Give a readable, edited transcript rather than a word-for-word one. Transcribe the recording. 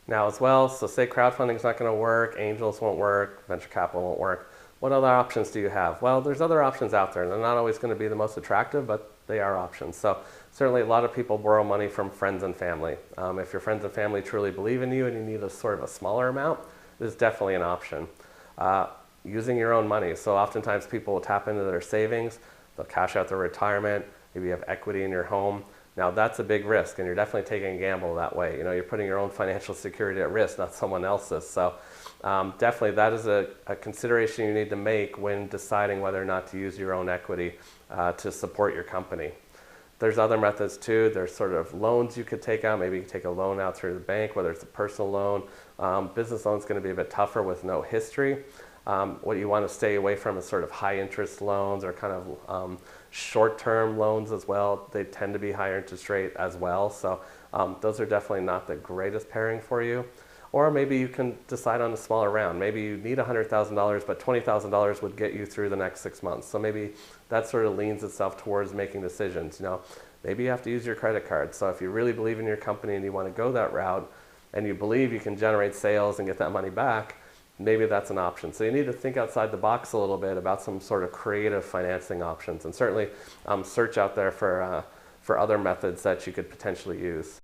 Now as well, so say crowdfunding is not going to work, angels won't work, venture capital won't work. What other options do you have? Well, there's other options out there. They're not always going to be the most attractive, but they are options. So certainly a lot of people borrow money from friends and family. If your friends and family truly believe in you and you need a sort of a smaller amount, this is definitely an option. Using your own money. So oftentimes people will tap into their savings, they'll cash out their retirement, maybe you have equity in your home. Now that's a big risk and you're definitely taking a gamble that way. You know, you're putting your own financial security at risk, not someone else's. So definitely that is a consideration you need to make when deciding whether or not to use your own equity to support your company. There's other methods too. There's sort of loans you could take out. Maybe you can take a loan out through the bank, whether it's a personal loan. Business loan is going to be a bit tougher with no history. What you want to stay away from is sort of high interest loans or kind of short-term loans as well. They tend to be higher interest rate as well. So those are definitely not the greatest pairing for you. Or maybe you can decide on a smaller round. Maybe you need $100,000, but $20,000 would get you through the next 6 months. So maybe that sort of leans itself towards making decisions. You know, maybe you have to use your credit card. So if you really believe in your company and you want to go that route and you believe you can generate sales and get that money back, maybe that's an option. So you need to think outside the box a little bit about some sort of creative financing options, and certainly search out there for other methods that you could potentially use.